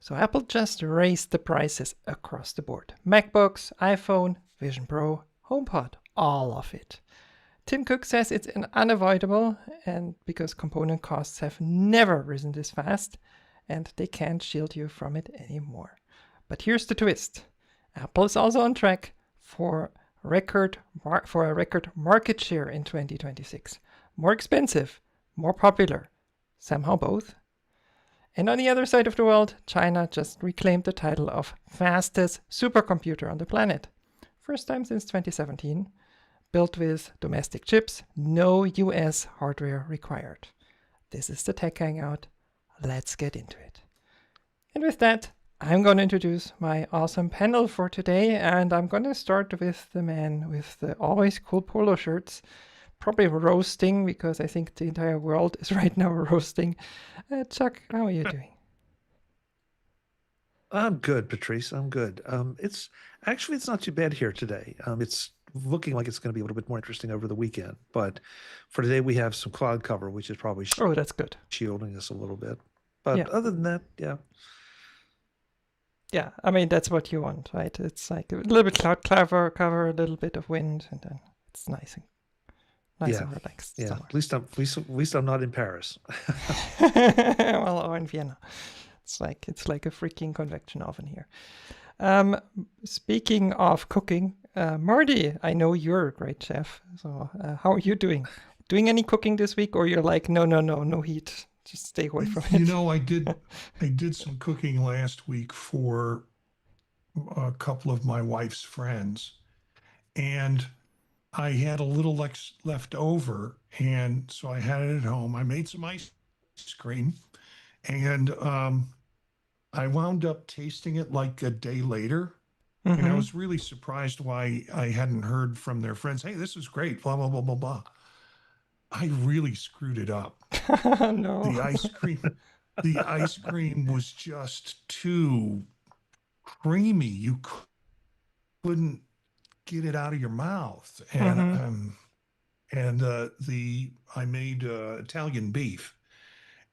So Apple just raised the prices across the board. MacBooks, iPhone, Vision Pro, HomePod, all of it. Tim Cook says it's unavoidable, and because component costs have never risen this fast, and they can't shield you from it anymore. But here's the twist. Apple is also on track for a record market share in 2026. More expensive, more popular, somehow both. And on the other side of the world, China just reclaimed the title of fastest supercomputer on the planet. First time since 2017, built with domestic chips, no US hardware required. This is the Tech Hangout. Let's get into it. And with that, I'm going to introduce my awesome panel for today, and I'm going to start with the man with the always cool polo shirts, probably roasting because I think the entire world is right now roasting. Chuck, how are you doing? I'm good, Patrice. I'm good. It's not too bad here today. It's looking like it's going to be a little bit more interesting over the weekend. But for today, we have some cloud cover, which is probably Oh, that's good. shielding us a little bit. But Yeah. other than that, yeah. Yeah, I mean, that's what you want, right? It's like a little bit cloud cover, a little bit of wind, and then it's nice and relaxed. Yeah. Somewhere. At least I'm not in Paris. Well, or in Vienna. It's like a freaking convection oven here. Speaking of cooking, Marty, I know you're a great chef. So how are you doing? Doing any cooking this week, or you're like, no heat, just stay away from it? You know, I did some cooking last week for a couple of my wife's friends, and I had a little left over, and so I had it at home. I made some ice cream, and I wound up tasting it like a day later. And I was really surprised why I hadn't heard from their friends. Hey, this is great, blah, blah, blah, blah, blah. I really screwed it up. No. The ice cream was just too creamy. You couldn't get it out of your mouth. And I made Italian beef,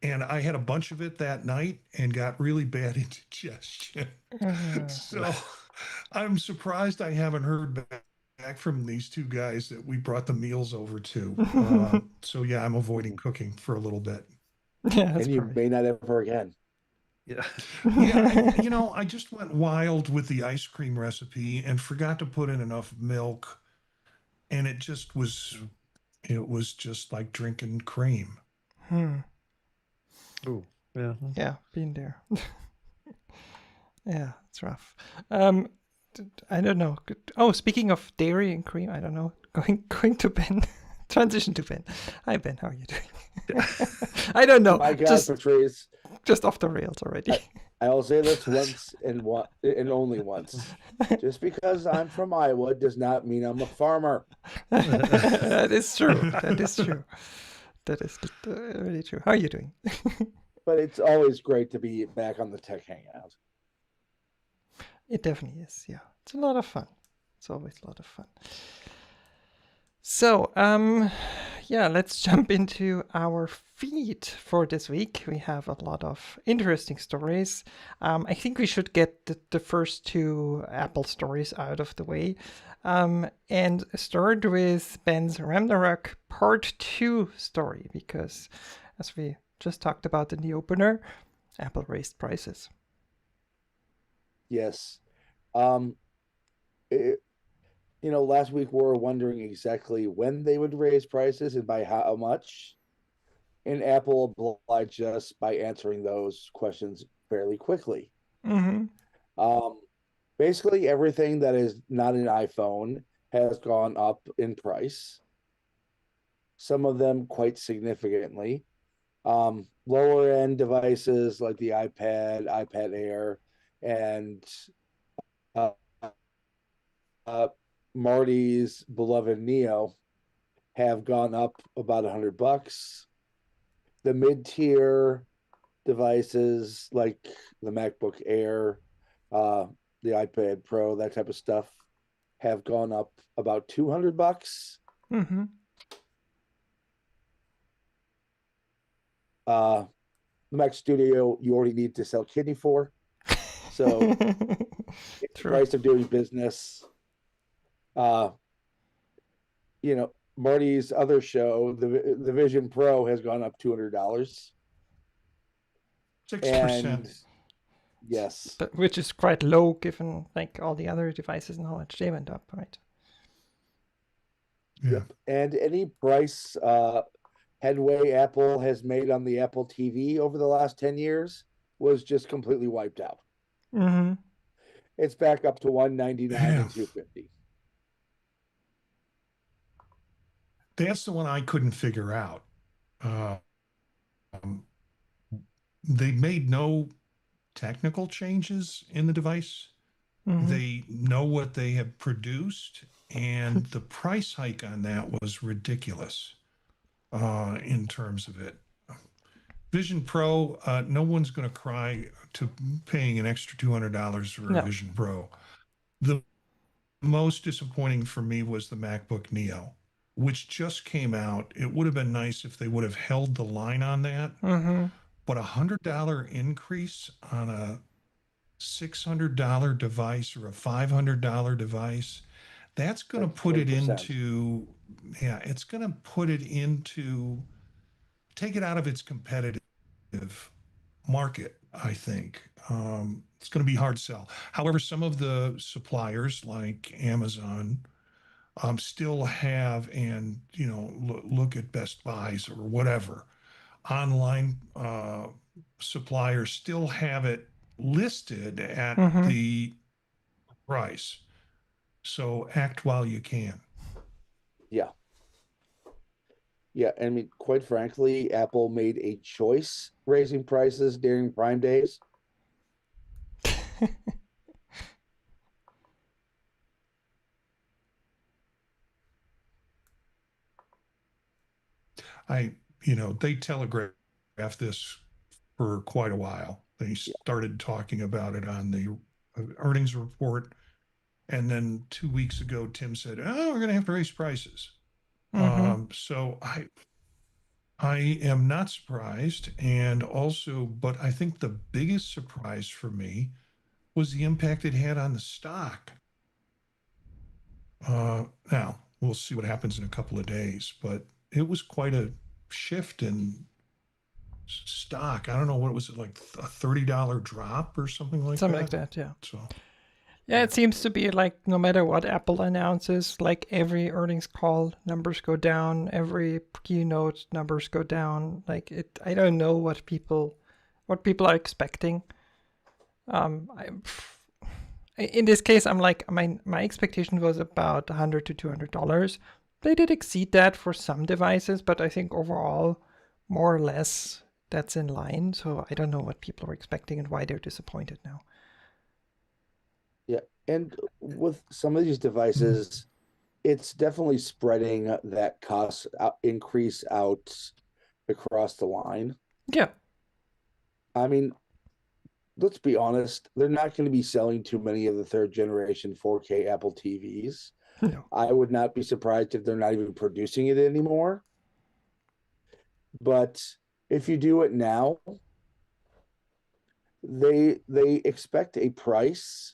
and I had a bunch of it that night and got really bad indigestion. So I'm surprised I haven't heard back from these two guys that we brought the meals over to. So yeah, I'm avoiding cooking for a little bit. Yeah, and you may not ever again. Yeah. Yeah, I just went wild with the ice cream recipe and forgot to put in enough milk, and it was just like drinking cream. Ooh, yeah. Yeah, been there. Yeah, it's rough. I don't know. Oh, speaking of dairy and cream, I don't know. Going to Ben. Transition to Ben. Hi Ben, how are you doing? I don't know. My God, Patrice. Just off the rails already. I'll say this once and only once. Just because I'm from Iowa does not mean I'm a farmer. That is true. That is true. That is really true. How are you doing? But it's always great to be back on the Tech Hangout. It definitely is. Yeah, it's a lot of fun. It's always a lot of fun. So, yeah, let's jump into our feed for this week. We have a lot of interesting stories. I think we should get the first two Apple stories out of the way, and start with Ben's RAMnarök Part 2 story, because as we just talked about in the opener, Apple raised prices. Yes. Last week we were wondering exactly when they would raise prices and by how much. And Apple obliged us by answering those questions fairly quickly. Basically, everything that is not an iPhone has gone up in price. Some of them quite significantly. Lower end devices like the iPad, iPad Air, and Marty's beloved Neo have gone up about $100. The mid-tier devices like the MacBook Air, the iPad Pro, that type of stuff have gone up about $200. The Mac Studio you already need to sell kidney for. So it's the True. price of doing business. Marty's other show, the Vision Pro, has gone up $200. 6%. And yes, But which is quite low given like all the other devices and how much they went up, right? Yeah. yep. And any price headway Apple has made on the Apple TV over the last 10 years was just completely wiped out. Mm-hmm. It's back up to $199 Yeah. and $250. That's the one I couldn't figure out. Um, they made no technical changes in the device. Mm-hmm. They know what they have produced, and the price hike on that was ridiculous in terms of it. Vision Pro, no one's going to cry to paying an extra $200 for No. a Vision Pro. The most disappointing for me was the MacBook Neo, which just came out. It would have been nice if they would have held the line on that. Mm-hmm. But $100 increase on a $600 device or a $500 device, that's going to That's put it 20%. into, it's going to put it into, take it out of its competitive market, I think. It's going to be hard sell. However, some of the suppliers like Amazon still have, and look at Best Buys or whatever, online suppliers still have it listed at Mm-hmm. the price. So act while you can. Yeah. Yeah. I mean, quite frankly, Apple made a choice raising prices during Prime days. They telegraphed this for quite a while. They started talking about it on the earnings report. And then 2 weeks ago, Tim said, "Oh, we're going to have to raise prices." Mm-hmm. So I am not surprised. And also, but I think the biggest surprise for me was the impact it had on the stock. Now, we'll see what happens in a couple of days, but it was quite a shift in stock. I don't know, what was it, like a $30 drop or something like Something that? like that, yeah. So, Yeah, it seems to be like no matter what Apple announces, like every earnings call, numbers go down, every keynote, numbers go down. Like I don't know what people are expecting. In this case, I'm like, my expectation was about $100 to $200. They did exceed that for some devices, but I think overall, more or less, that's in line. So I don't know what people are expecting and why they're disappointed now. Yeah. And with some of these devices, it's definitely spreading that cost increase out across the line. Yeah. I mean, let's be honest, they're not going to be selling too many of the third generation 4K Apple TVs. No. I would not be surprised if they're not even producing it anymore. But if you do it now, they expect a price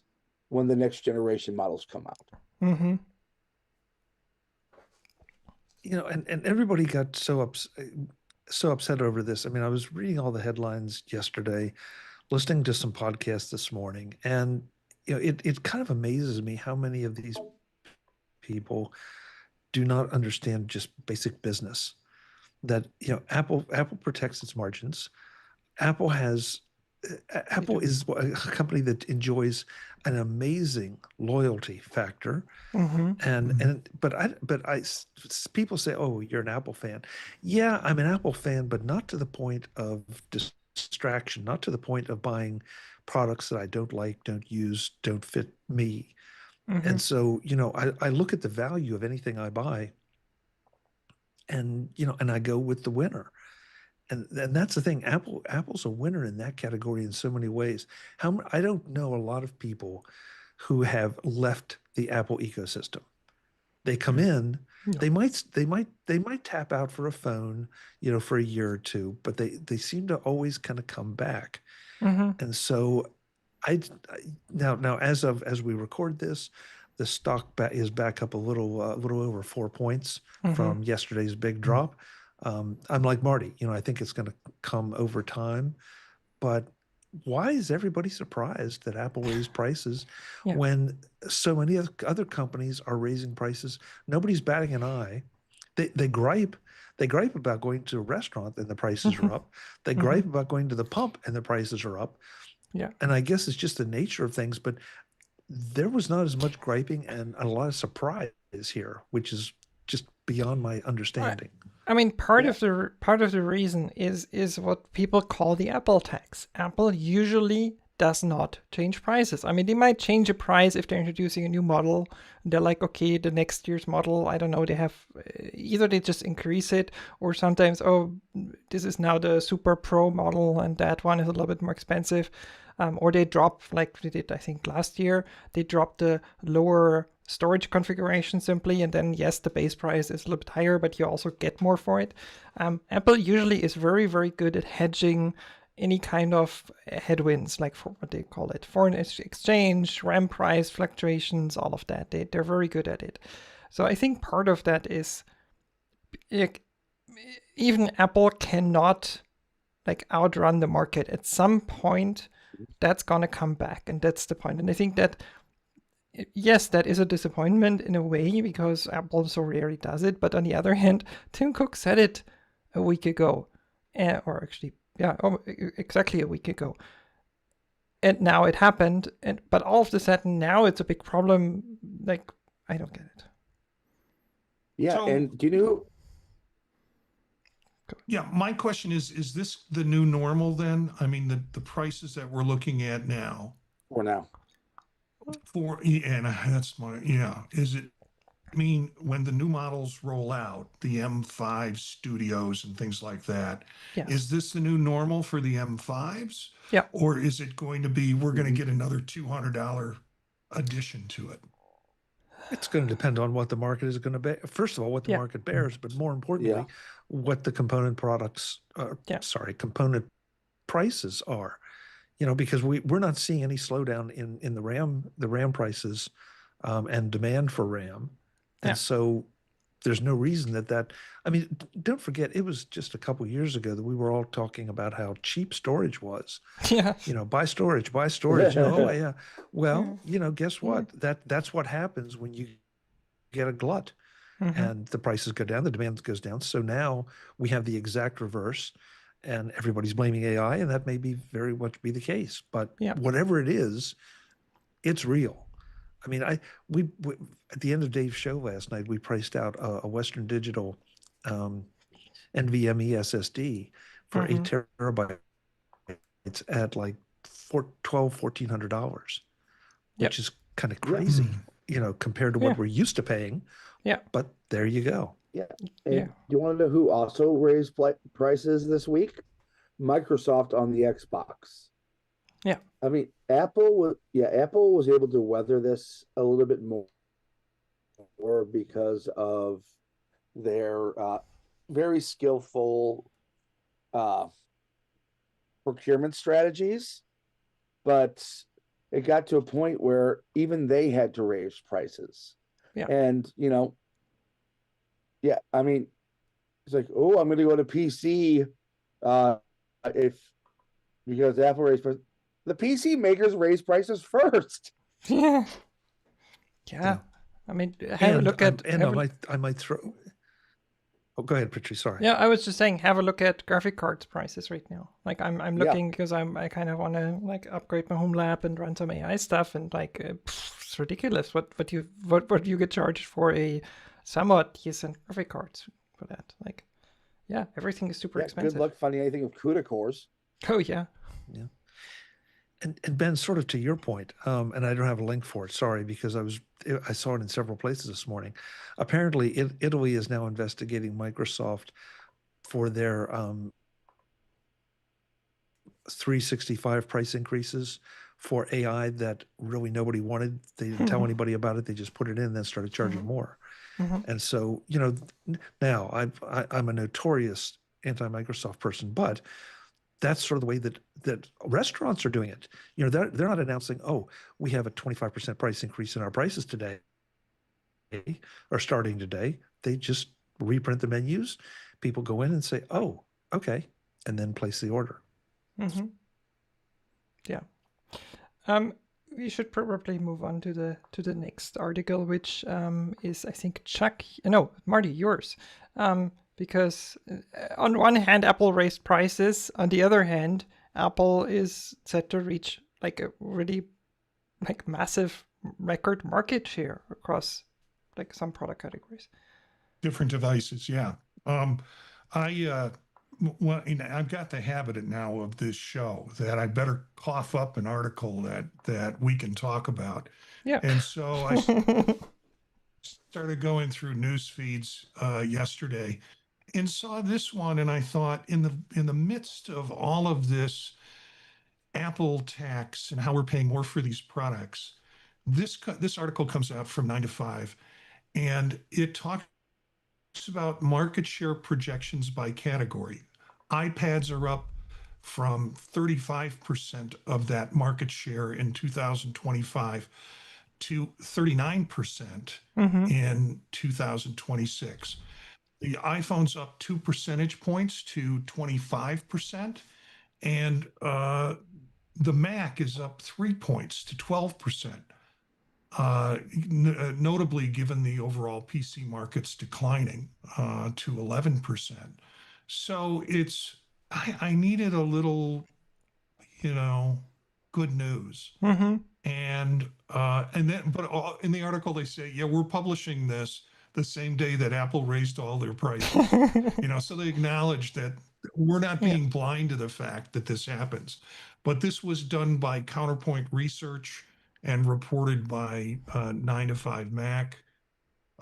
when the next generation models come out. Mm-hmm. And everybody got so upset over this. I mean, I was reading all the headlines yesterday, listening to some podcasts this morning, and it kind of amazes me how many of these people do not understand just basic business. That Apple protects its margins. Apple is a company that enjoys an amazing loyalty factor. Mm-hmm. But people say, "Oh, you're an Apple fan." Yeah, I'm an Apple fan, but not to the point of distraction, not to the point of buying products that I don't like, don't use, don't fit me. Mm-hmm. And so, I look at the value of anything I buy, and I go with the winner. And that's the thing. Apple's a winner in that category in so many ways. I don't know a lot of people who have left the Apple ecosystem. They come in, No. they might tap out for a phone, for a year or two, but they seem to always kind of come back. Mm-hmm. And so Now as we record this, the stock is back up a little over 4 points from yesterday's big drop. I'm like Marty, I think it's going to come over time, but why is everybody surprised that Apple raised prices when so many other companies are raising prices? Nobody's batting an eye. They gripe about going to a restaurant and the prices are up. They gripe about going to the pump and the prices are up. Yeah. And I guess it's just the nature of things, but there was not as much griping and a lot of surprise here, which is just beyond my understanding. I mean, part of the reason is what people call the Apple tax. Apple usually does not change prices. I mean, they might change a price if they're introducing a new model. They're like, okay, the next year's model, I don't know, they have either they just increase it, or sometimes, oh, this is now the Super Pro model and that one is a little bit more expensive. Or they drop, like they did, I think, last year, they dropped the lower storage configuration simply, and then yes, the base price is a little bit higher, but you also get more for it. Apple usually is very, very good at hedging any kind of headwinds, like for what they call it, foreign exchange, RAM price fluctuations, all of that. They're very good at it. So I think part of that is even Apple cannot outrun the market. At some point, that's gonna come back, and that's the point. And I think that yes, that is a disappointment in a way because Apple so rarely does it. But on the other hand, Tim Cook said it a week ago, or actually, exactly a week ago. And now it happened. But all of a sudden now it's a big problem. Like, I don't get it. Yeah, So- and do you know? Yeah, my question is this the new normal then? I mean, the prices that we're looking at now For now. and that's is it, I mean, when the new models roll out, the M5 Studios and things like that, Yes. is this the new normal for the M5s? Yeah. Or is it going to be, we're going to get another $200 addition to it? It's going to depend on what the market is going to bear. First of all, what the market bears, but more importantly, what the component component prices are. Because we're not seeing any slowdown in the RAM prices and demand for RAM. And so there's no reason that I mean, don't forget, it was just a couple years ago that we were all talking about how cheap storage was. Yeah. Buy storage. Oh, yeah. Well, guess what? That's what happens when you get a glut and the prices go down, the demand goes down. So now we have the exact reverse. And everybody's blaming AI, and that may be very much be the case. But whatever it is, it's real. I mean, we at the end of Dave's show last night, we priced out a Western Digital NVMe SSD for 8 terabytes. It's at like $1,400, which is kind of crazy, compared to what we're used to paying. Yeah. But there you go. Yeah. And do you want to know who also raised prices this week? Microsoft on the Xbox. Yeah. I mean, Apple was able to weather this a little bit more because of their very skillful procurement strategies. But it got to a point where even they had to raise prices. Yeah. And, I mean, it's like, oh, I'm going to go to PC because Apple raised prices. The PC makers raise prices first. Yeah. I mean, have a look at. I might throw. Oh, go ahead, Patrice. Sorry. Yeah, I was just saying, have a look at graphic cards prices right now. Like, I'm looking because I kind of want to upgrade my home lab and run some AI stuff, and it's ridiculous what you get charged for a somewhat decent graphic cards for that. Everything is super expensive. Good luck finding anything with CUDA cores. Oh yeah. Yeah. And Ben, sort of to your point, and I don't have a link for it, sorry, because I saw it in several places this morning. Apparently, Italy is now investigating Microsoft for their 365 price increases for AI that really nobody wanted. They didn't tell anybody about it. They just put it in and then started charging more. And so, now I'm a notorious anti-Microsoft person, but that's sort of the way that restaurants are doing it. They're not announcing, oh, we have a 25% price increase in our prices today or starting today. They just reprint the menus. People go in and say, oh, okay, and then place the order. Mm-hmm. Yeah. We should probably move on to the next article, which is, I think, Marty, yours. Because on one hand, Apple raised prices. On the other hand, Apple is set to reach like a really massive record market share across like some product categories. Different devices, yeah. I've got the habit now of this show that I better cough up an article that we can talk about. Yeah. And so I started going through news feeds yesterday and saw this one, and I thought, in the midst of all of this Apple tax and how we're paying more for these products, this article comes out from 9 to 5, and it talks about market share projections by category. iPads are up from 35% of that market share in 2025 to 39% in 2026. The iPhone's up 2 percentage points to 25%, and the Mac is up 3 points to 12%. Notably, given the overall PC market's declining to 11%. So I needed a little, good news. Mm-hmm. And then, but in the article they say, yeah, we're publishing this the same day that Apple raised all their prices. So they acknowledge that we're not being blind to the fact that this happens. But this was done by Counterpoint Research and reported by 9 to 5 Mac.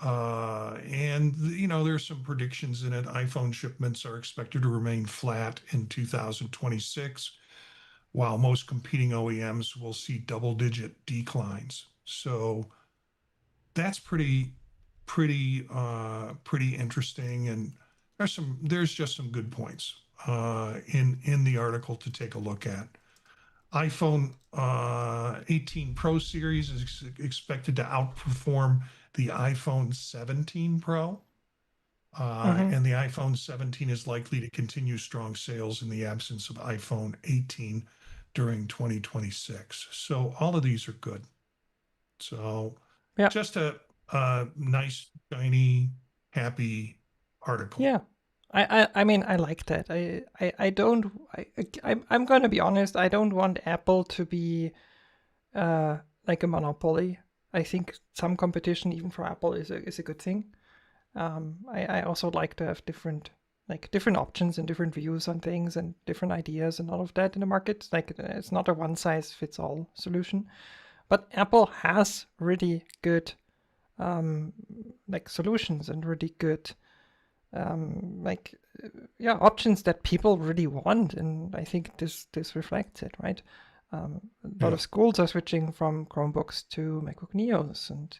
And there's some predictions in it. iPhone shipments are expected to remain flat in 2026, while most competing OEMs will see double-digit declines. So that's pretty interesting, and there's just some good points in the article to take a look at. iPhone 18 Pro series is expected to outperform the iPhone 17 Pro. And the iPhone 17 is likely to continue strong sales in the absence of iPhone 18 during 2026. So all of these are good. So just a nice, shiny, happy article. Yeah. I mean, I like that. I'm gonna be honest. I don't want Apple to be like a monopoly. I think some competition, even for Apple, is a good thing. I also like to have different options and different views on things and different ideas and all of that in the market. Like, it's not a one size fits all solution, but Apple has really good solutions and really good options that people really want, and I think this reflects it, right? A lot of schools are switching from Chromebooks to MacBook Neos, and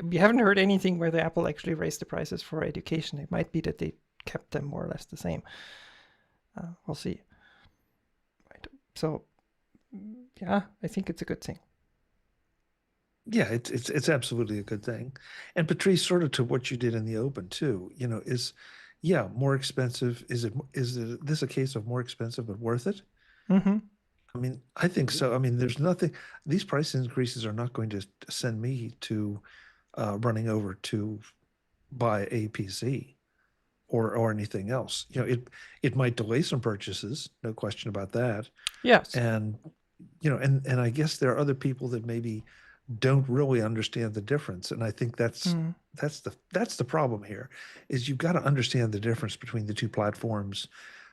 we haven't heard anything where the Apple actually raised the prices for education. It might be that they kept them more or less the same. We'll see. Right. So, yeah, I think it's a good thing. Yeah, it's absolutely a good thing. And Patrice, sort of to what you did in the open too, is more expensive. Is this a case of more expensive but worth it? Mm-hmm. I mean, I think so. I mean, there's nothing. These price increases are not going to send me to running over to buy a PC or anything else. It might delay some purchases, no question about that. Yes. And and I guess there are other people that maybe don't really understand the difference, and I think that's the problem here. Is you've got to understand the difference between the two platforms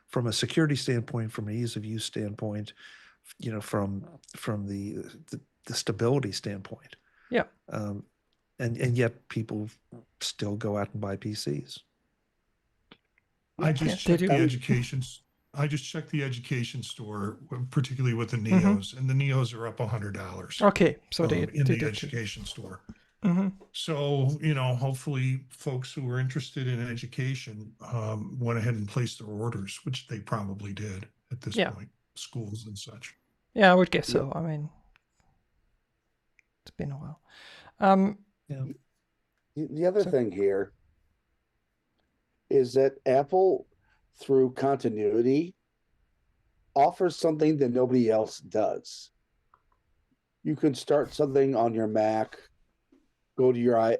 from a security standpoint, from an ease of use standpoint, from the stability standpoint. Yeah. And yet people still go out and buy PCs. I just checked the education store, particularly with the Neos, and the Neos are up $100. Okay, so they in the education store. Mm-hmm. So hopefully, folks who were interested in education went ahead and placed their orders, which they probably did. at this Yeah. point, schools and such. Yeah, I would guess Yep. so. I mean, it's been a while. Yeah. The other So- thing here is that Apple, through continuity, offers something that nobody else does. You can start something on your Mac, go to your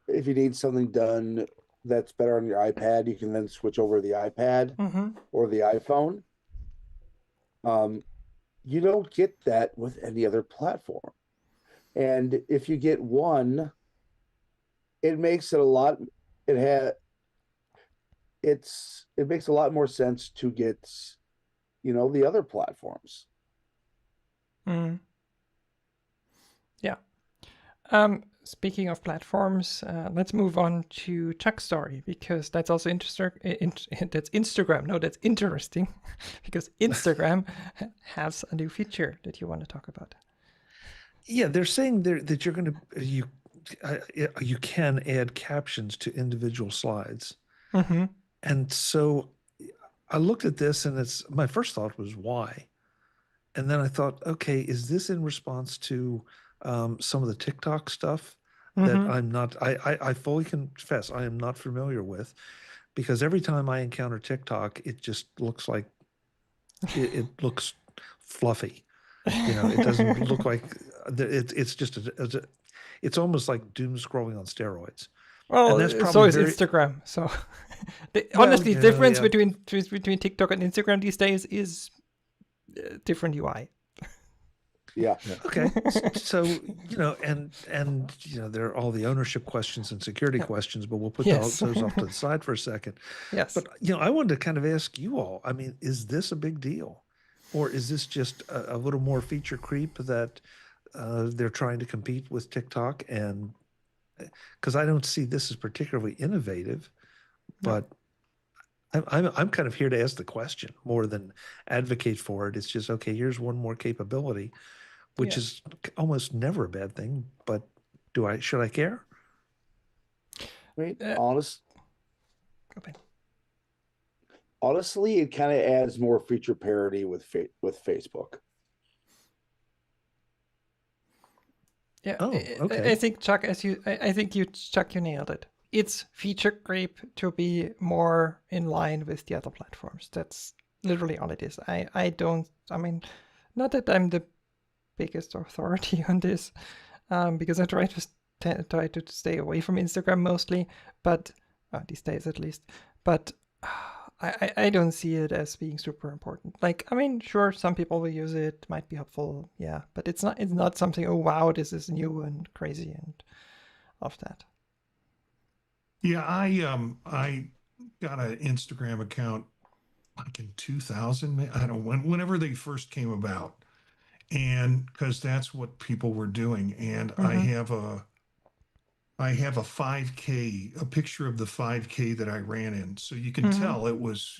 if you need something done that's better on your iPad, you can then switch over to the iPad Mhm. or the iPhone. You don't get that with any other platform. And if you get one, it makes it a lot it makes a lot more sense to get the other platforms. Mm. Yeah. Speaking of platforms, let's move on to Chuck's story, because that's also interesting. That's Instagram. No, that's interesting because Instagram has a new feature that you want to talk about. Yeah, they're saying that you're going to you can add captions to individual slides. Mm-hmm. And so I looked at this, and my first thought was why? And then I thought, okay, is this in response to some of the TikTok stuff that Mm-hmm. I fully confess I am not familiar with, because every time I encounter TikTok, it just looks like it looks fluffy. It doesn't look like it's just it's almost like doom scrolling on steroids. Well, And that's so probably is very- Instagram. So Well, honestly, the yeah, difference yeah. between TikTok and Instagram these days is different UI. Yeah. Okay, so and there are all the ownership questions and security questions, but we'll put Yes. those off to the side for a second. Yes. But I wanted to kind of ask you all. I mean, is this a big deal, or is this just a little more feature creep that they're trying to compete with TikTok? And because I don't see this as particularly innovative, but I'm kind of here to ask the question more than advocate for it. It's just, okay, here's one more capability, which Yeah. is almost never a bad thing. But should I care? I mean, Go ahead. honestly, it kind of adds more feature parity with Facebook. Yeah. Oh, okay. I think Chuck, I think Chuck, you nailed it. It's feature creep to be more in line with the other platforms. That's literally all it is. I mean, not that I'm the biggest authority on this, because I try to stay away from Instagram mostly, but these days at least. But I don't see it as being super important. Like, I mean, sure, some people will use it, might be helpful, yeah, but it's not something, oh wow, this is new and crazy and all of that. Yeah, I got an Instagram account like in 2000. I don't know whenever they first came about, and because that's what people were doing. And I have a 5K, a picture of the 5K that I ran in, so you can tell it was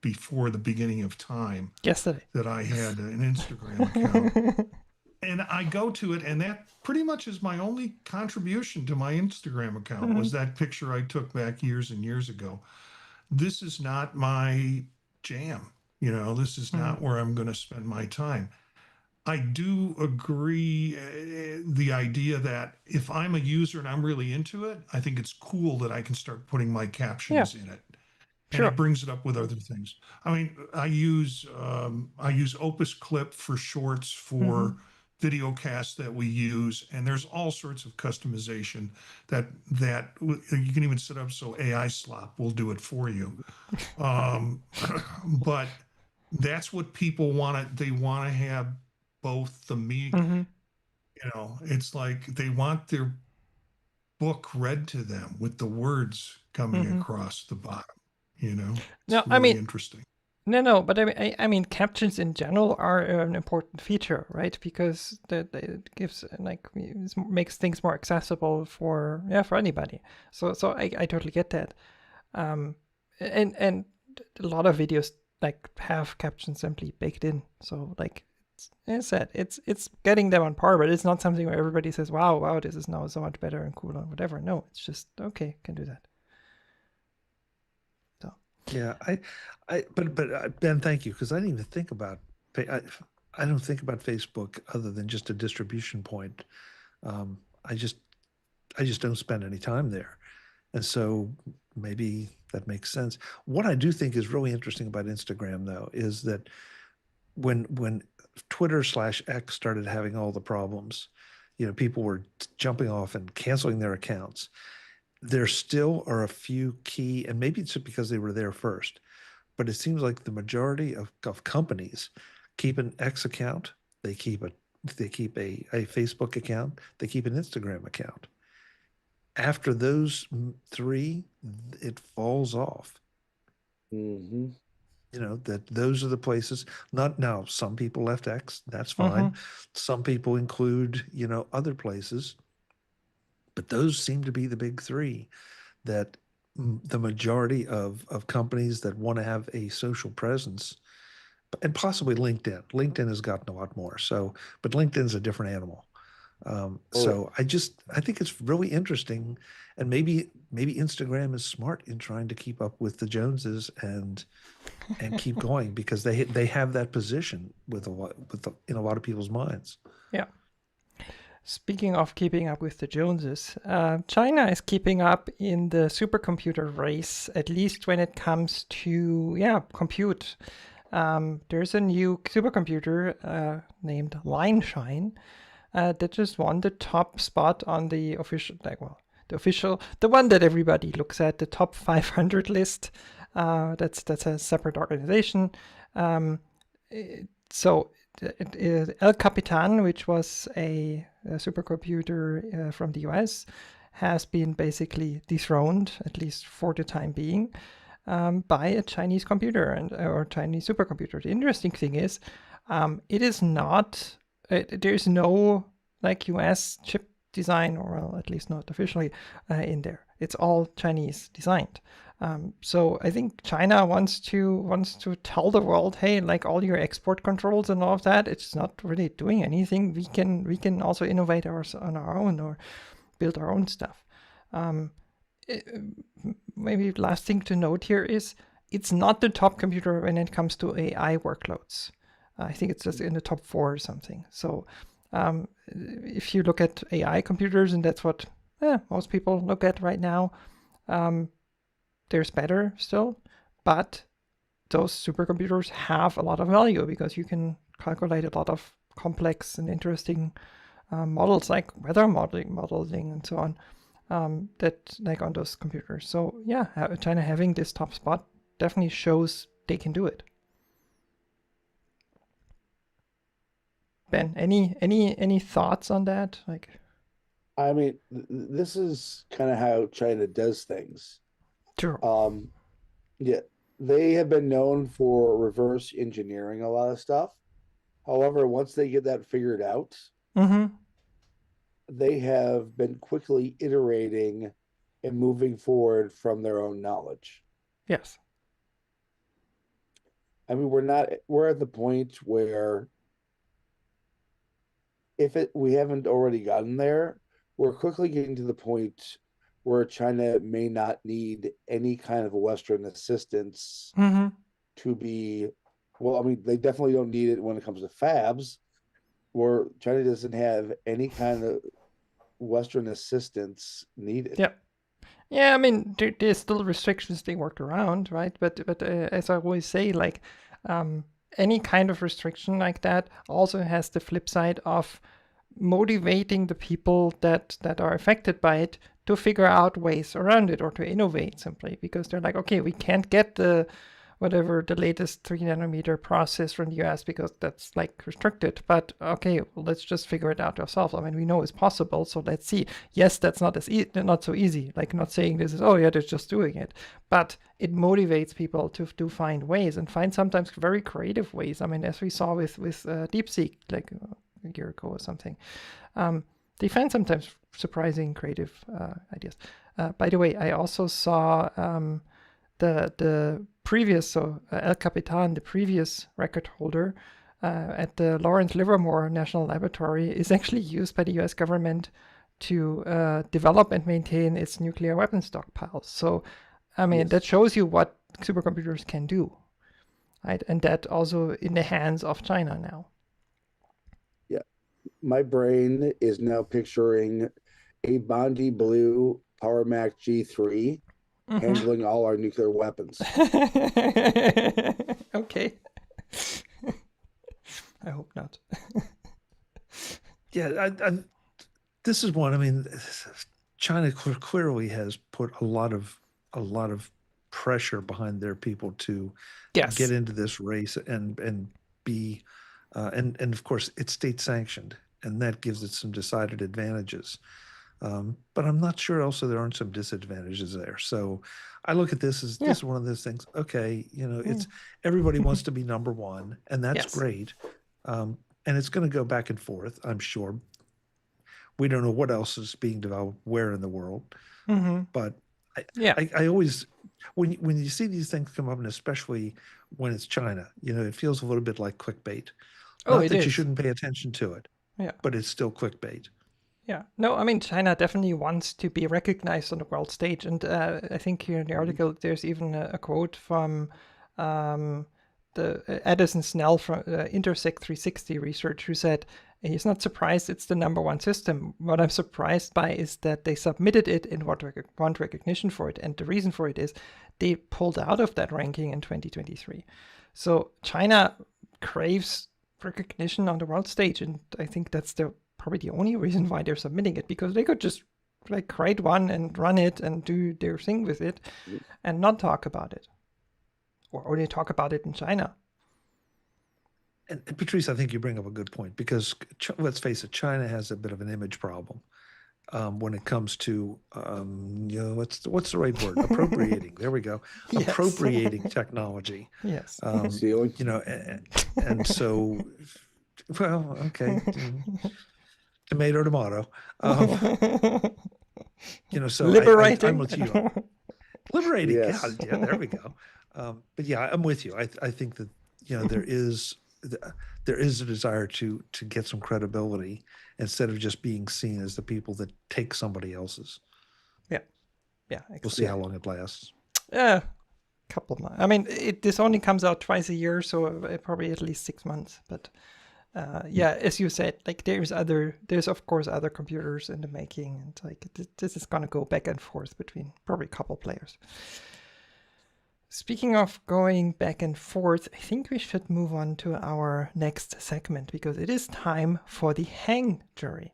before the beginning of time Yesterday. that I had an Instagram account. And I go to it, and that pretty much is my only contribution to my Instagram account was that picture I took back years and years ago. This is not my jam. This is not where I'm going to spend my time. I do agree the idea that if I'm a user and I'm really into it, I think it's cool that I can start putting my captions in it. And Sure. it brings it up with other things. I mean, I use Opus Clip for shorts for video casts that we use, and there's all sorts of customization that you can even set up so AI slop will do it for you. But that's what people want. They want to have both the it's like they want their book read to them with the words coming across the bottom. It's No, really I mean, interesting. No, but I mean, captions in general are an important feature, right? Because it gives makes things more accessible for anybody. So I totally get that. And a lot of videos like have captions simply baked in. So like it's getting them on par, but it's not something where everybody says, wow, this is now so much better and cooler and whatever. No, it's just okay, can do that. So Yeah, but Ben, thank you, because I didn't even think about I don't think about Facebook other than just a distribution point. Um, I just I just don't spend any time there, and so maybe that makes sense. What I do think is really interesting about Instagram, though, is that when Twitter/X started having all the problems, people were jumping off and canceling their accounts. There still are a few key, and maybe it's just because they were there first, but it seems like the majority of companies keep an X account, they keep a Facebook account, they keep an Instagram account. After those three, it falls off. Hmm. That those are the places. Not now, some people left X, that's Mm-hmm. fine. Some people include, other places, but those seem to be the big three that the majority of companies that want to have a social presence, and possibly LinkedIn. LinkedIn has gotten a lot more. So, but LinkedIn's a different animal. Oh, So I think it's really interesting, and maybe Instagram is smart in trying to keep up with the Joneses and keep going because they have that position in a lot of people's minds. Yeah. Speaking of keeping up with the Joneses, China is keeping up in the supercomputer race, at least when it comes to compute. There's a new supercomputer named Lineshine that just won the top spot on the official, the one that everybody looks at, the top 500 list. That's a separate organization. So El Capitan, which was a supercomputer from the US, has been basically dethroned, at least for the time being, by a Chinese computer or Chinese supercomputer. The interesting thing is, it is not. There's no US chip design, or well, at least not officially, in there. It's all Chinese designed. So I think China wants to tell the world, hey, all your export controls and all of that, it's not really doing anything. We can also innovate on our own or build our own stuff. Maybe last thing to note here is it's not the top computer when it comes to AI workloads. I think it's just in the top 4 or something. So if you look at AI computers, and that's what most people look at right now, there's better still, but those supercomputers have a lot of value because you can calculate a lot of complex and interesting models like weather modeling and so on, that on those computers. So yeah, China having this top spot definitely shows they can do it. Ben, any thoughts on that? I mean, this is kind of how China does things. Sure. Yeah, they have been known for reverse engineering a lot of stuff. However, once they get that figured out, Mm-hmm. they have been quickly iterating and moving forward from their own knowledge. Yes. I mean, we're at the point where we haven't already gotten there, we're quickly getting to the point where China may not need any kind of Western assistance Mm-hmm. to be, well, I mean, they definitely don't need it when it comes to fabs, where China doesn't have any kind of Western assistance needed. Yeah. Yeah, I mean, there's still restrictions they work around, right? But as I always say, any kind of restriction like that also has the flip side of motivating the people that are affected by it to figure out ways around it or to innovate simply because they're like, okay, we can't get the latest 3nm process from the US because that's restricted, but okay, well, let's just figure it out ourselves. I mean, we know it's possible, so let's see. Yes, that's not so easy, not saying this is, oh yeah, they're just doing it, but it motivates people to find ways and find sometimes very creative ways. I mean, as we saw with DeepSeek a year ago or something, they find sometimes surprising creative ideas. By the way, I also saw the previous, El Capitan, the previous record holder at the Lawrence Livermore National Laboratory, is actually used by the US government to develop and maintain its nuclear weapon stockpiles. So, I mean, Yes. that shows you what supercomputers can do, right? And that also in the hands of China now. My brain is now picturing a Bondi Blue Power Mac G3 handling all our nuclear weapons. Okay. I hope not. Yeah, this is one. I mean, China clearly has put a lot of pressure behind their people to Yes. get into this race and be and of course it's state sanctioned, and that gives it some decided advantages. But I'm not sure also there aren't some disadvantages there. So I look at this as this is one of those things. Okay, it's everybody wants to be number one, and that's Yes. great. And it's going to go back and forth, I'm sure. We don't know what else is being developed where in the world, but I always, when you see these things come up, and especially when it's China, it feels a little bit like clickbait. Oh, Not it that you is. shouldn't pay attention to it, but it's still clickbait. Yeah. No, I mean, China definitely wants to be recognized on the world stage. And I think here in the article, there's even a quote from the Edison Snell from Intersect 360 research, who said he's not surprised it's the number one system. What I'm surprised by is that they submitted it and want recognition for it. And the reason for it is they pulled out of that ranking in 2023. So China craves recognition on the world stage. And I think that's probably the only reason why they're submitting it, because they could just create one and run it and do their thing with it and not talk about it. Or only talk about it in China. And Patrice, I think you bring up a good point, because let's face it, China has a bit of an image problem when it comes to what's the right word? Appropriating. There we go. Yes. Appropriating technology. Yes. And so, well, okay, tomato. So liberating. I'm with you. Liberating. Yes. Yeah, there we go. But yeah, I'm with you. I think that there is a desire to get some credibility instead of just being seen as the people that take somebody else's. Yeah. We'll see how long it lasts. Yeah, couple of months. I mean, this only comes out twice a year, so probably at least 6 months. But as you said, there's of course other computers in the making, and this is gonna go back and forth between probably a couple players. Speaking of going back and forth, I think we should move on to our next segment, because it is time for the Hang Jury.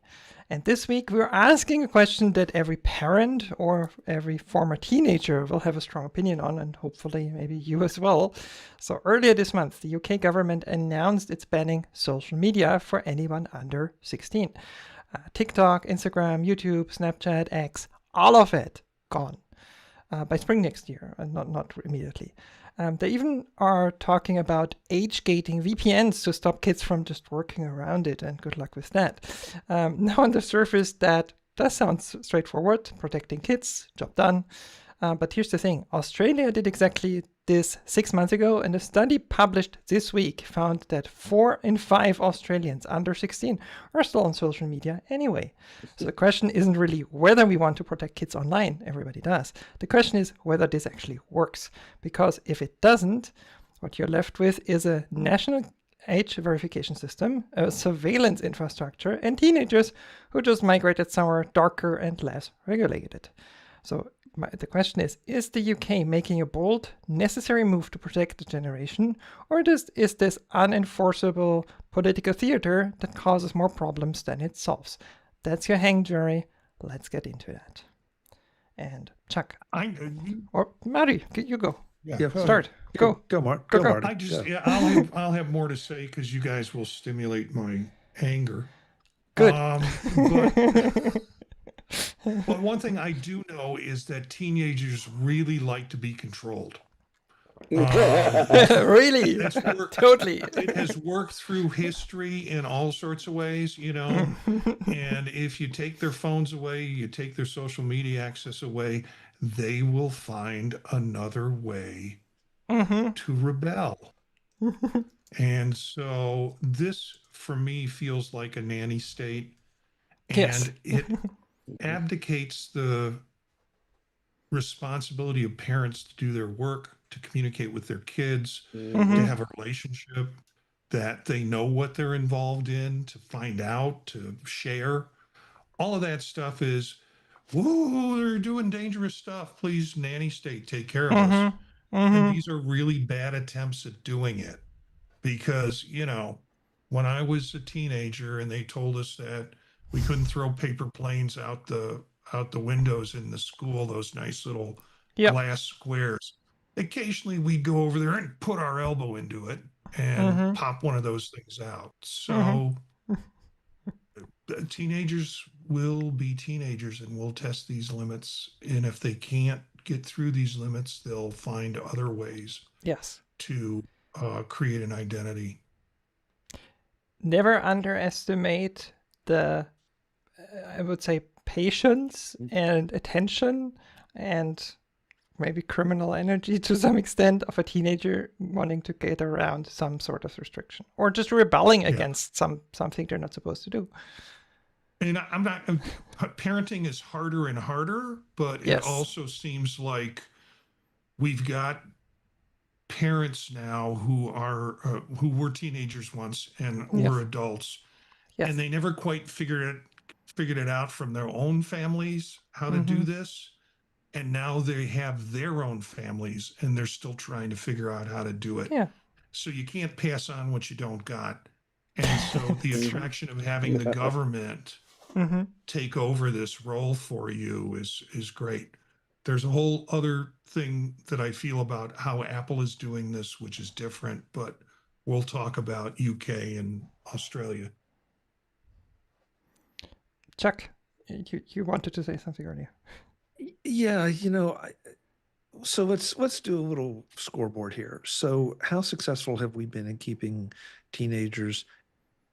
And this week we're asking a question that every parent or every former teenager will have a strong opinion on, and hopefully maybe you as well. So earlier this month, the UK government announced it's banning social media for anyone under 16. TikTok, Instagram, YouTube, Snapchat, X, all of it gone. By spring next year, and not immediately. They even are talking about age-gating VPNs to stop kids from just working around it, and good luck with that. Now on the surface, that does sound straightforward, protecting kids, job done. But here's the thing, Australia did exactly this 6 months ago, and a study published this week found that 4 in 5 Australians under 16 are still on social media anyway. So the question isn't really whether we want to protect kids online, everybody does. The question is whether this actually works. Because if it doesn't, what you're left with is a national age verification system, a surveillance infrastructure, and teenagers who just migrated somewhere darker and less regulated. So the question is the UK making a bold, necessary move to protect the generation, or is this unenforceable political theater that causes more problems than it solves? That's your Hang Jury. Let's get into that. And Chuck, or Mari, you go. Yeah, Start. Go, Mark. Go. Mark. I'll have more to say because you guys will stimulate my anger. Good. But one thing I do know is that teenagers really like to be controlled. Really? Totally. It has worked through history in all sorts of ways, and if you take their phones away, you take their social media access away, they will find another way to rebel. And so this, for me, feels like a nanny state, and Yes. it abdicates the responsibility of parents to do their work, to communicate with their kids, to Mhm. have a relationship, that they know what they're involved in, to find out, to share. All of that stuff is, whoa, they're doing dangerous stuff. Please, nanny state, take care of us. Mhm. And Mhm. these are really bad attempts at doing it because, when I was a teenager and they told us that we couldn't throw paper planes out the windows in the school, those nice little Yep. glass squares. Occasionally we'd go over there and put our elbow into it and Mhm. pop one of those things out. Mhm. So teenagers will be teenagers and will test these limits. And if they can't get through these limits, they'll find other ways Yes. to create an identity. Never underestimate the, I would say, patience and attention and maybe criminal energy to some extent of a teenager wanting to get around some sort of restriction or just rebelling against something they're not supposed to do. And I'm not, parenting is harder and harder, but it Yes. also seems like we've got parents now who were teenagers once and Yes. were adults, Yes. and they never quite figured it out from their own families how to do this. And now they have their own families and they're still trying to figure out how to do it. Yeah. So you can't pass on what you don't got. And so the attraction of having the government take over this role for you is great. There's a whole other thing that I feel about how Apple is doing this, which is different, but we'll talk about UK and Australia. Chuck, you wanted to say something earlier. Yeah, so let's do a little scoreboard here. So how successful have we been in keeping teenagers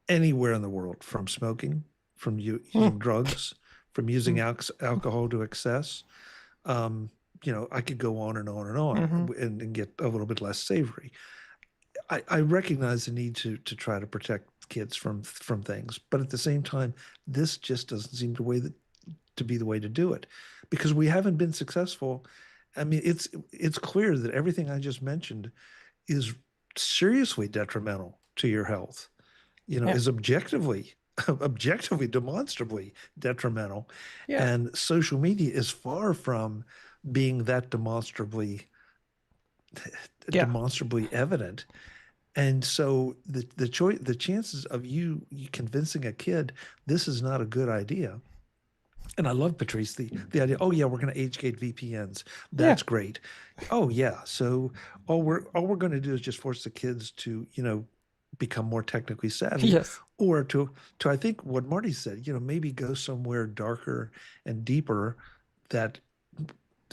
anywhere in the world from smoking, from using drugs, from using alcohol to excess? I could go on and on and on and get a little bit less savory. I recognize the need to try to protect kids from things, but at the same time, this just doesn't seem to be the way to do it, because we haven't been successful. I mean, it's clear that everything I just mentioned is seriously detrimental to your health. Is objectively, demonstrably detrimental. Yeah. And social media is far from being that demonstrably evident. And so the chances of you convincing a kid this is not a good idea. And I love, Patrice, the idea, oh yeah, we're going to age gate VPNs. That's great. Oh yeah. So all we're going to do is just force the kids to, become more technically savvy. Yes. Or to I think what Marty said, maybe go somewhere darker and deeper that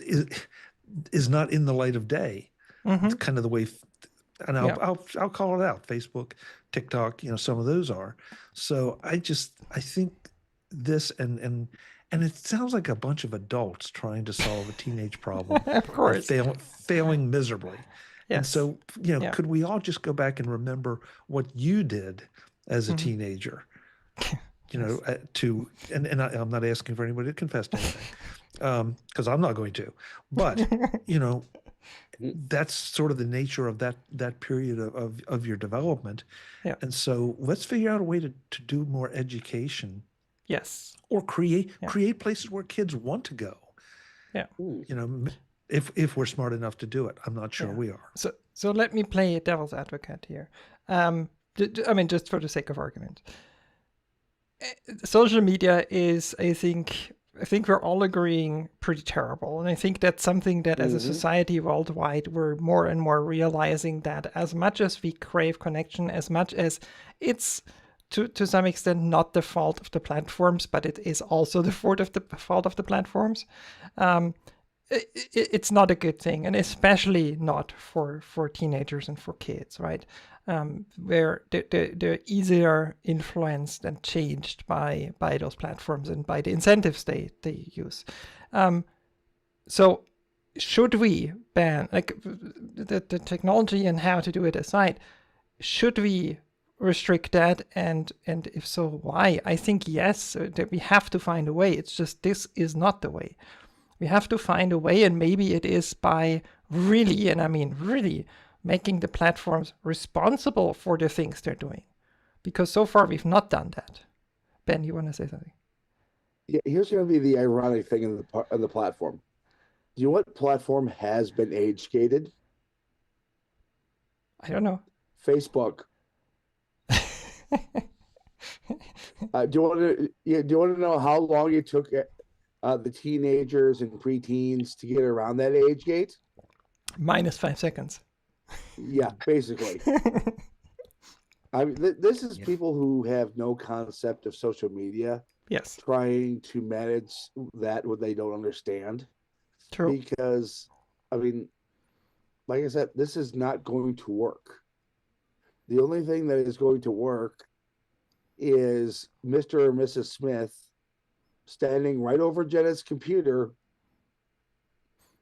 is not in the light of day. It's kind of the way, and I'll call it out. Facebook, TikTok, some of those are. So I think this and it sounds like a bunch of adults trying to solve a teenage problem. Of course. Failing miserably. Yes. And so, could we all just go back and remember what you did as a teenager? I'm not asking for anybody to confess to anything, because I'm not going to. But that's sort of the nature of that period of your development. Yeah. And so let's figure out a way to do more education. Yes. Or create places where kids want to go. Yeah. If we're smart enough to do it. I'm not sure we are. So let me play devil's advocate here. I mean, just for the sake of argument. Social media is, I think we're all agreeing, pretty terrible. And I think that's something that as a society worldwide, we're more and more realizing that as much as we crave connection, as much as it's to some extent not the fault of the platforms, but it is also the fault of the platforms. It's not a good thing, and especially not for teenagers and for kids, right? Where they're easier influenced and changed by those platforms and by the incentives they use. So should we ban, like, the technology and how to do it aside, should we restrict that, and if so, why? I think yes, that we have to find a way. It's just this is not the way. We have to find a way, and maybe it is by really, and I mean really, making the platforms responsible for the things they're doing. Because so far we've not done that. Ben, you want to say something? Yeah, here's going to be the ironic thing in the platform. Do you know what platform has been age gated? I don't know. Facebook. Do you want to? Yeah, do you want to know how long it took the teenagers and preteens to get around that age gate? Minus 5 seconds. Yeah, basically. I mean, this is people who have no concept of social media Yes, trying to manage that what they don't understand. true. Because, I mean, like I said, this is not going to work. The only thing that is going to work is Mr. or Mrs. Smith standing right over Jenna's computer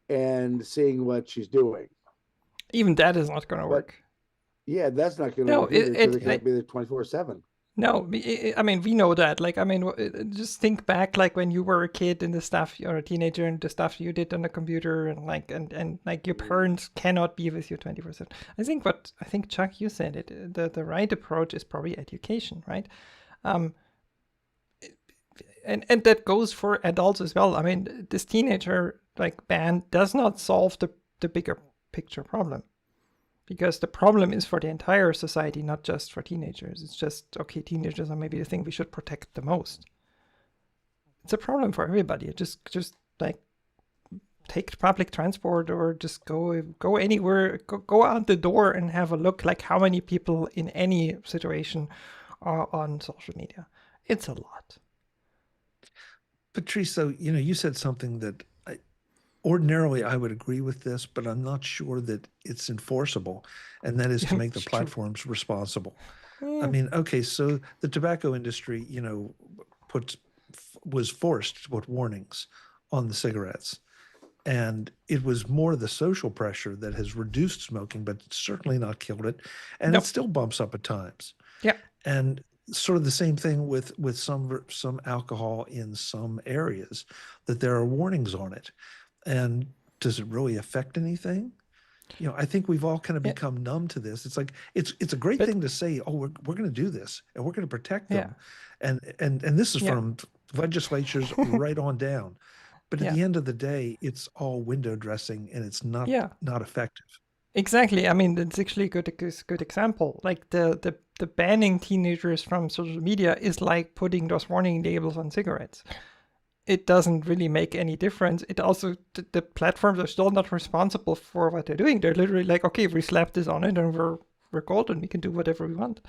and seeing what she's doing. Even that is not going to work. Yeah, that's not going to No, work either because it can't be there 24/7. No, I mean, we know that. Like, I mean, just think back, like when you were a kid and the stuff, or a teenager and the stuff you did on the computer, and like your parents cannot be with you 24/7. I think Chuck, you said it. The right approach is probably education, right? And that goes for adults as well. I mean, this teenager like ban does not solve the bigger picture problem. Because the problem is for the entire society, not just for teenagers. It's just, okay, teenagers are maybe the thing we should protect the most. It's a problem for everybody. Just like take public transport or just go anywhere, go out the door and have a look, like how many people in any situation are on social media. It's a lot. Patrice, so, you said something that ordinarily I would agree with this, but I'm not sure that it's enforceable, and that is to make the It's true. platforms responsible. Yeah. I mean, okay, so the tobacco industry, was forced to put warnings on the cigarettes, and it was more the social pressure that has reduced smoking, but certainly not killed it, and Nope. it still bumps up at times. Yeah. And sort of the same thing with some alcohol in some areas, that there are warnings on it. And does it really affect anything? I think we've all kind of become numb to this. It's like it's a great thing to say, oh, we're going to do this and we're going to protect them, and this is from legislatures right on down. But at the end of the day, it's all window dressing, and it's not effective. Exactly. I mean, that's actually a good example. Like the banning teenagers from social media is like putting those warning labels on cigarettes. It doesn't really make any difference. It also, the platforms are still not responsible for what they're doing. They're literally like, okay, we slapped this on it and we're golden. We can do whatever we want.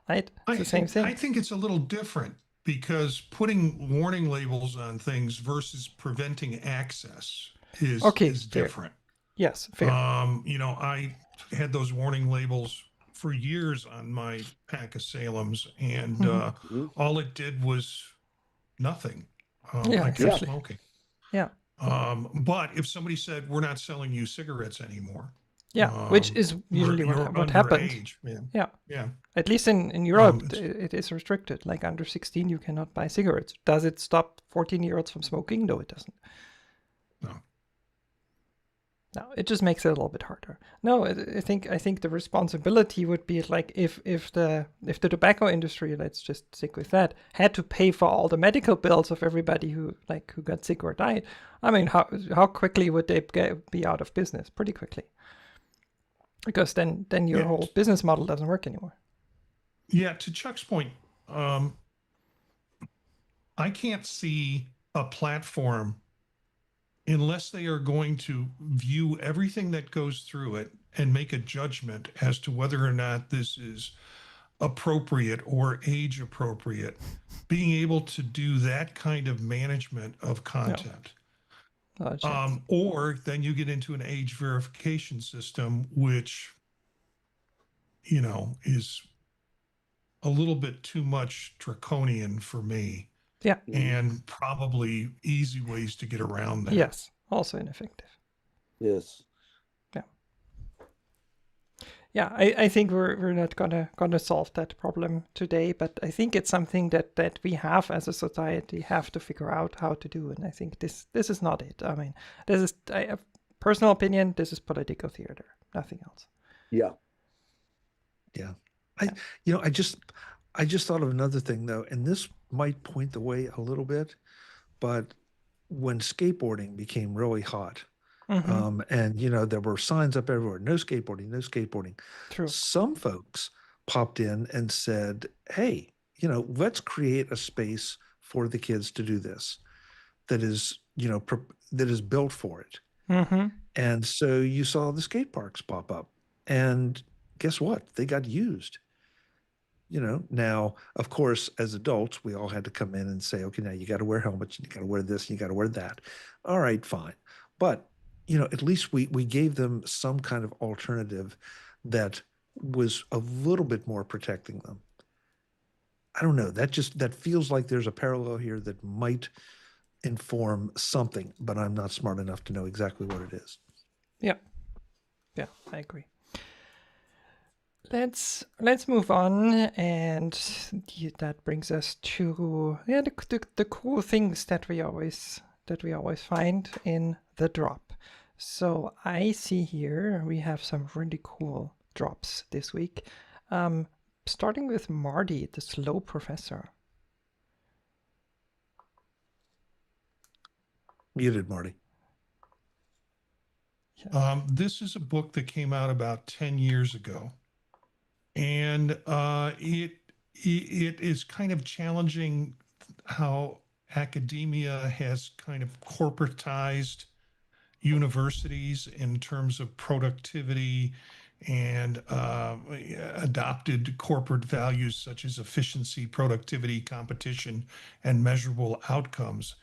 Right? It's the same thing. I think it's a little different, because putting warning labels on things versus preventing access is different. Yes, fair. I had those warning labels for years on my pack of Salems, and all it did was nothing. I kept smoking. Yeah. But if somebody said, we're not selling you cigarettes anymore. Which is usually what happens. Yeah. At least in Europe, it is restricted. Like under 16, you cannot buy cigarettes. Does it stop 14-year-olds from smoking? No, it doesn't. No, it just makes it a little bit harder. No, I think the responsibility would be like if the tobacco industry, let's just stick with that, had to pay for all the medical bills of everybody who got sick or died. I mean, how quickly would they be out of business? Pretty quickly, because then your whole business model doesn't work anymore. Yeah, to Chuck's point, I can't see a platform, unless they are going to view everything that goes through it and make a judgment as to whether or not this is appropriate or age appropriate, being able to do that kind of management of content. Or then you get into an age verification system, which, is a little bit too much draconian for me. Yeah. And probably easy ways to get around that. Yes. Also ineffective. Yes. Yeah, I think we're not gonna solve that problem today, but I think it's something that we have as a society have to figure out how to do, and I think this is not it. I mean, this is personal opinion. This is political theater, nothing else. Yeah. Yeah. Yeah. I just thought of another thing though, and this might point the way a little bit, but when skateboarding became really hot, Mm-hmm. and there were signs up everywhere, no skateboarding, no skateboarding. True. Some folks popped in and said, hey, let's create a space for the kids to do this that is, that is built for it. Mm-hmm. And so you saw the skate parks pop up, and guess what? They got used. Now, of course, as adults, we all had to come in and say, okay, now you got to wear helmets, and you got to wear this, and you got to wear that. All right, fine. But, at least we gave them some kind of alternative that was a little bit more protecting them. I don't know. That feels like there's a parallel here that might inform something, but I'm not smart enough to know exactly what it is. Yeah, I agree. Let's move on, and that brings us to the cool things that we always find in the drop. So I see here we have some really cool drops this week. Starting with Marty, the slow professor. Muted, Marty. This is a book that came out about 10 years ago. And it is kind of challenging how academia has kind of corporatized universities in terms of productivity and adopted corporate values such as efficiency, productivity, competition, and measurable outcomes.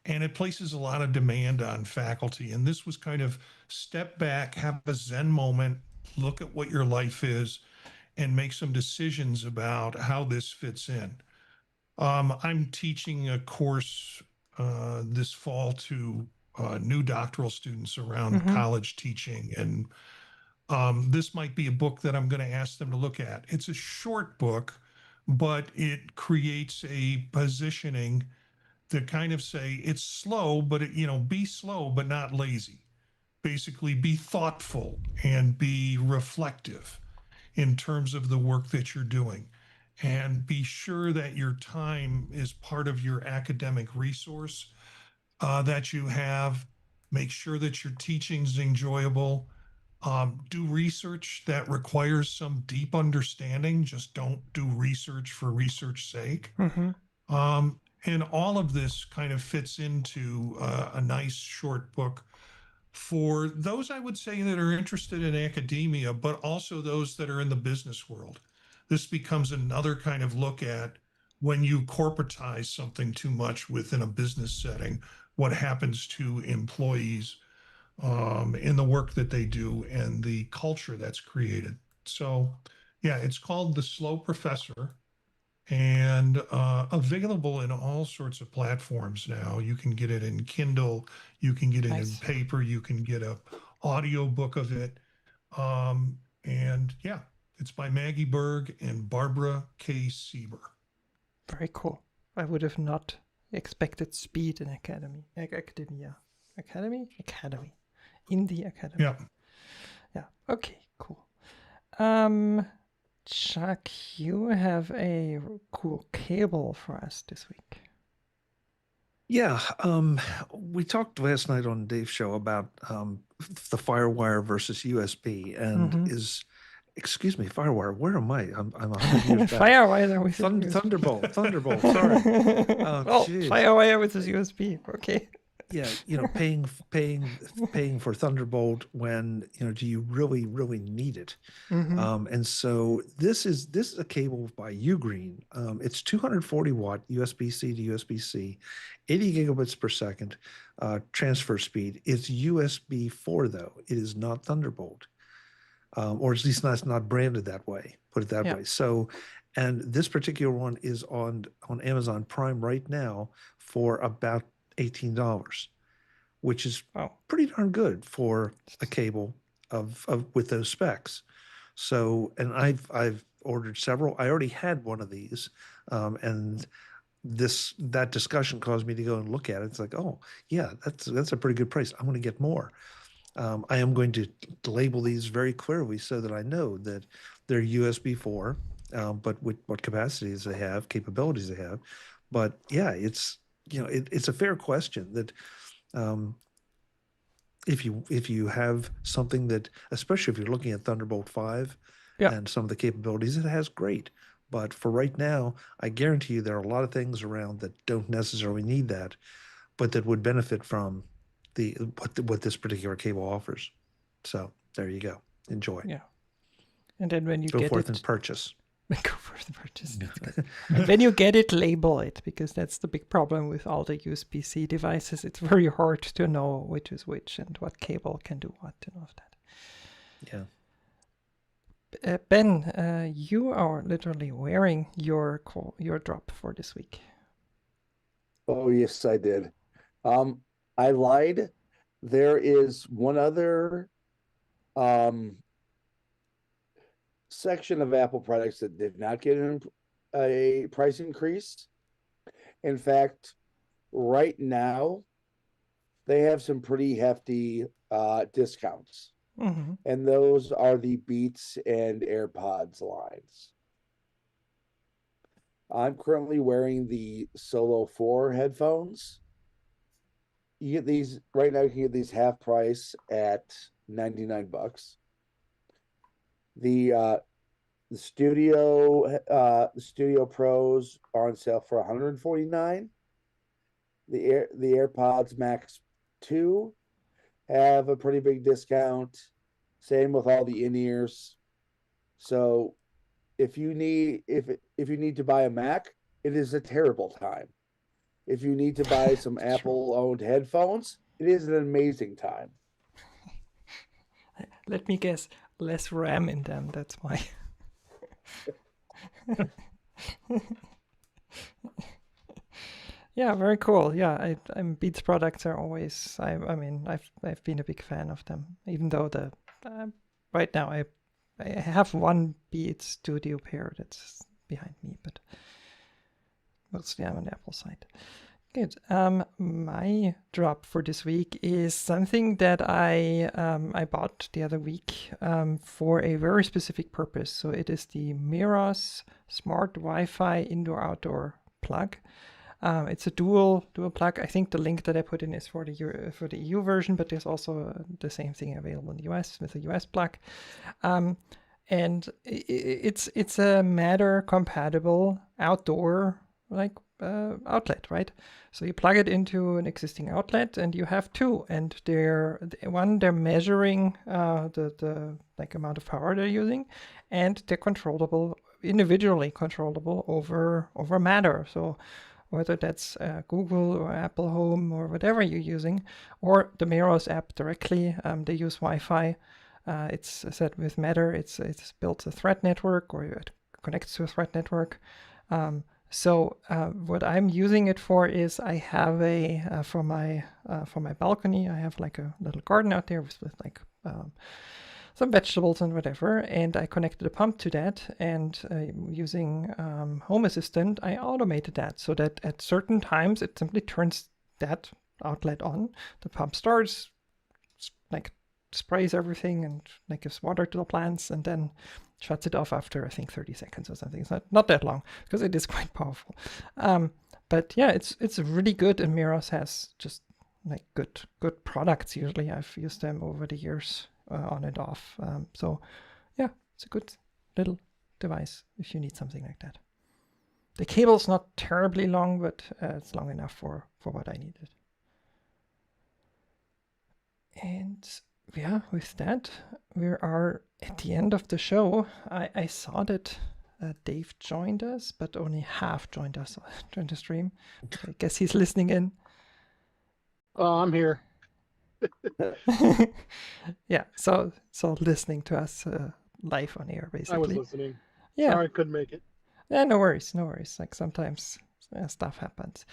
And it places a lot of demand on faculty. And this was kind of step back, have a Zen moment, look at what your life is, and make some decisions about how this fits in. I'm teaching a course this fall to new doctoral students around Mm-hmm. college teaching, and this might be a book that I'm going to ask them to look at. It's a short book, but it creates a positioning to kind of say it's slow, but be slow but not lazy. Basically, be thoughtful and be reflective in terms of the work that you're doing, and be sure that your time is part of your academic resource that you have. Make sure that your teaching's enjoyable. Do research that requires some deep understanding. Just don't do research for research's sake. Mm-hmm. And all of this kind of fits into a nice short book for those, I would say, that are interested in academia, but also those that are in the business world. This becomes another kind of look at when you corporatize something too much within a business setting, what happens to employees in the work that they do and the culture that's created. So, yeah, it's called The Slow Professor, and available in all sorts of platforms now. You can get it in Kindle, you can get it in paper, you can get a audio book of it. And yeah, it's by Maggie Berg and Barbara K. Sieber. Very cool. I would have not expected speed in academia. In the academy. Yeah. Okay, cool. Chuck, you have a cool cable for us this week. Yeah, we talked last night on Dave's show about the FireWire versus USB, and excuse me, FireWire. Where am I? I'm 100 years back. FireWire with Thunderbolt. Sorry. FireWire with his USB. Okay. Yeah, paying for Thunderbolt when do you really need it? And so this is a cable by Ugreen. It's 240 watt USB-C to USB-C, 80 gigabits per second transfer speed. It's USB 4 though. It is not Thunderbolt, or at least not branded that way. Put it that way. So, and this particular one is on Amazon Prime right now for about $18, which is pretty darn good for a cable of with those specs. So, and I've ordered several. I already had one of these, and that discussion caused me to go and look at it. It's like, oh yeah, that's a pretty good price. I'm going to get more. I am going to label these very clearly so that I know that they're USB 4, but with what capacities they have, capabilities they have. But yeah, it's it's a fair question that if you have something that, especially if you're looking at Thunderbolt 5 Yeah. and some of the capabilities it has, great. But for right now, I guarantee you there are a lot of things around that don't necessarily need that, but that would benefit from what this particular cable offers. So there you go. Enjoy. Yeah. And then when you Go get forth it, and purchase. go for the purchase. That's good. And when you get it, label it, because that's the big problem with all the USB-C devices. It's very hard to know which is which and what cable can do what and all of that. Yeah. Ben, you are literally wearing your drop for this week. Oh, yes, I did. I lied. There is one other section of Apple products that did not get a price increase. In fact, right now, they have some pretty hefty discounts. Mm-hmm. And those are the Beats and AirPods lines. I'm currently wearing the Solo 4 headphones. You get these right now, you can get these half price at $99. The Studio Pros are on sale for $149. The AirPods Max 2 have a pretty big discount. Same with all the in-ears. So if you need to buy a Mac, it is a terrible time. If you need to buy some Apple-owned headphones, it is an amazing time. Let me guess, less RAM in them, that's why. Yeah, very cool. Yeah, I'm Beats products are always. I mean, I've been a big fan of them, even though right now I have one Beats Studio pair that's behind me, but mostly I'm on the Apple side. Good. My drop for this week is something that I bought the other week for a very specific purpose. So it is the Miros Smart Wi-Fi Indoor-Outdoor plug. It's a dual plug. I think the link that I put in is for the EU version, but there's also the same thing available in the US with a US plug. And it's a Matter compatible outdoor outlet, right? So you plug it into an existing outlet, and you have two, and they're measuring the amount of power they're using, and they're individually controllable over Matter. So whether that's Google or Apple Home or whatever you're using, or the Miros app directly, they use Wi-Fi. It's set with Matter. It's built a thread network, or it connects to a thread network. So what I'm using it for is I have for my balcony, I have like a little garden out there with some vegetables and whatever, and I connected a pump to that, and using Home Assistant, I automated that so that at certain times it simply turns that outlet on. The pump starts, sprays everything and gives water to the plants, and then shuts it off after I think 30 seconds or something. It's not that long because it is quite powerful. But yeah, it's really good, and Miros has just good products. Usually I've used them over the years on and off. So yeah, it's a good little device if you need something like that. The cable's not terribly long, but it's long enough for what I needed. And yeah, with that, we are at the end of the show. I saw that Dave joined us, but only half joined us during the stream. I guess he's listening in. Oh, I'm here. Yeah, so listening to us live on air, basically. I was listening. Yeah. Sorry I couldn't make it. Yeah, no worries. Like sometimes stuff happens.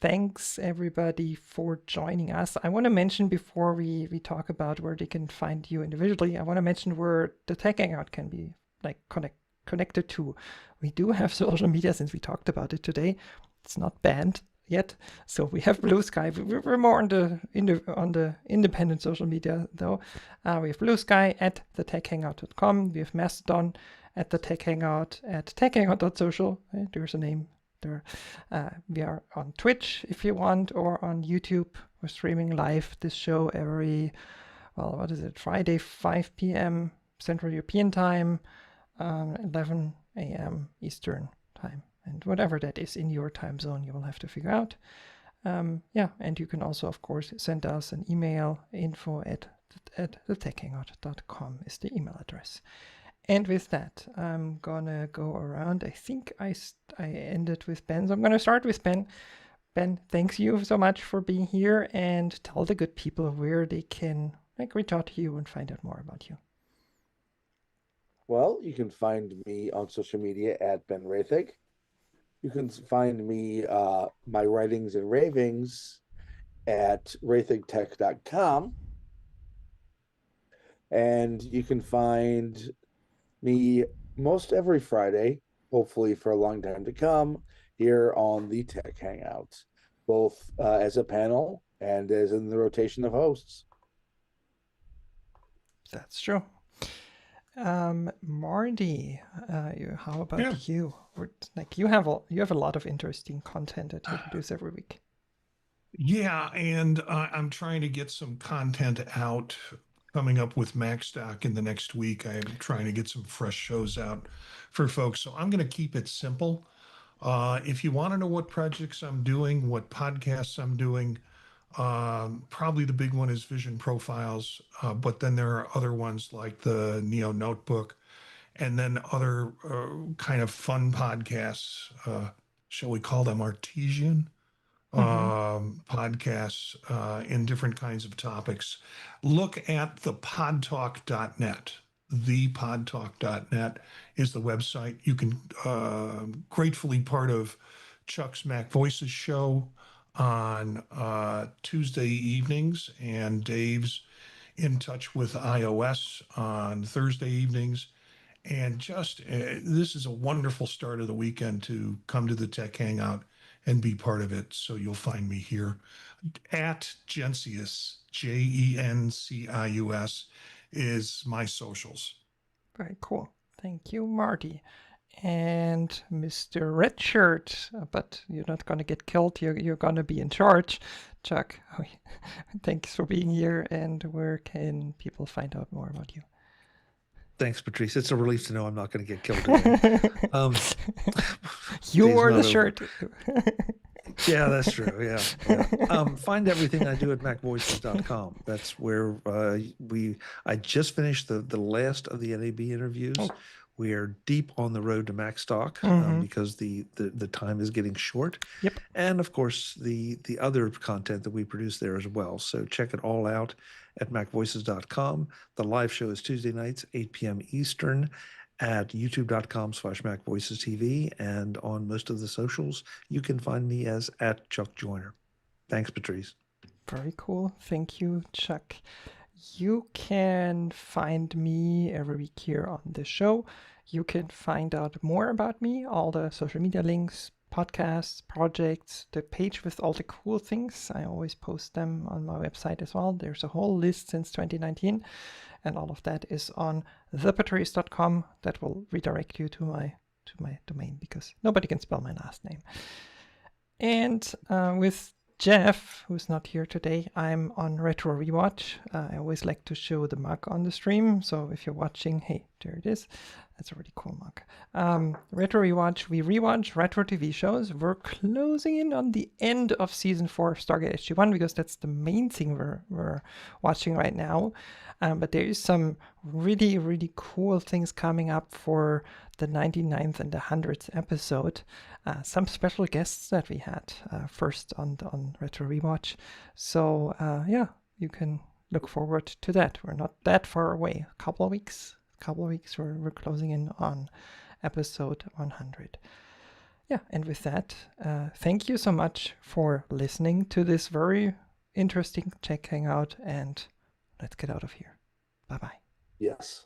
Thanks everybody for joining us. I want to mention before we talk about where they can find you individually, I want to mention where the Tech Hangout can be like connected to. We do have social media since we talked about it today. It's not banned yet, so we have Blue Sky. We're more on the independent social media though. We have Blue Sky at thetechhangout.com. We have Mastodon at the Tech Hangout at techhangout.social. There's a name there. We are on Twitch if you want, or on YouTube. We're streaming live this show every, Friday, 5 p.m. Central European Time, 11 a.m. Eastern Time. And whatever that is in your time zone, you will have to figure out. And you can also, of course, send us an email. info@thetechhangout.com is the email address. And with that, I'm gonna go around. I think I ended with Ben, so I'm gonna start with Ben. Ben, thanks you so much for being here, and tell the good people where they can reach out to you and find out more about you. Well, you can find me on social media at Ben Rathig. You can find me, my writings and ravings at rathigtech.com. And you can find me most every Friday, hopefully for a long time to come, here on the Tech Hangout, both as a panel and as in the rotation of hosts. That's true. Marty, how about you? You have a lot of interesting content that you produce every week. Yeah, and I'm trying to get some content out coming up with MacStock in the next week. I'm trying to get some fresh shows out for folks. So I'm going to keep it simple. If you want to know what projects I'm doing, what podcasts I'm doing, probably the big one is Vision Profiles. But then there are other ones like the Neo Notebook, and then other kind of fun podcasts. Shall we call them artesian? Podcasts in different kinds of topics. Look at thepodtalk.net. Thepodtalk.net is the website. You can gratefully part of Chuck's Mac Voices show on Tuesday evenings, and Dave's In Touch with iOS on Thursday evenings. And just this is a wonderful start of the weekend to come to the Tech Hangout and be part of it. So you'll find me here at Gencius, Jencius is my socials. Very cool. Thank you, Marty. And Mr. Redshirt, but you're not going to get killed. You're going to be in charge. Chuck, thanks for being here. And where can people find out more about you? Thanks, Patrice. It's a relief to know I'm not going to get killed today. You wore the shirt. Yeah, that's true. Yeah. Find everything I do at macvoices.com. That's where I just finished the last of the NAB interviews. Oh. We are deep on the road to MacStock because the time is getting short. Yep. And of course, the other content that we produce there as well. So check it all out at macvoices.com. The live show is Tuesday nights, 8 p.m. Eastern at youtube.com/MacVoicesTV. And on most of the socials, you can find me as at Chuck Joyner. Thanks, Patrice. Very cool. Thank you, Chuck. You can find me every week here on the show. You can find out more about me, all the social media links, podcasts, projects, the page with all the cool things. I always post them on my website as well. There's a whole list since 2019, and all of that is on thepatrice.com. That will redirect you to my domain because nobody can spell my last name. And with Jeff, who's not here today, I'm on Retro Rewatch. I always like to show the mug on the stream. So if you're watching, hey, there it is. That's a really cool mug. Retro Rewatch, we rewatch retro TV shows. We're closing in on the end of season 4 of Stargate SG-1 because that's the main thing we're watching right now. But there is some really, really cool things coming up for the 99th and the 100th episode. Some special guests that we had first on Retro Rewatch. So you can look forward to that. We're not that far away. A couple of weeks we're closing in on episode 100. Yeah, and with that, thank you so much for listening to this very interesting Tech Hangout, and let's get out of here. Bye-bye. Yes.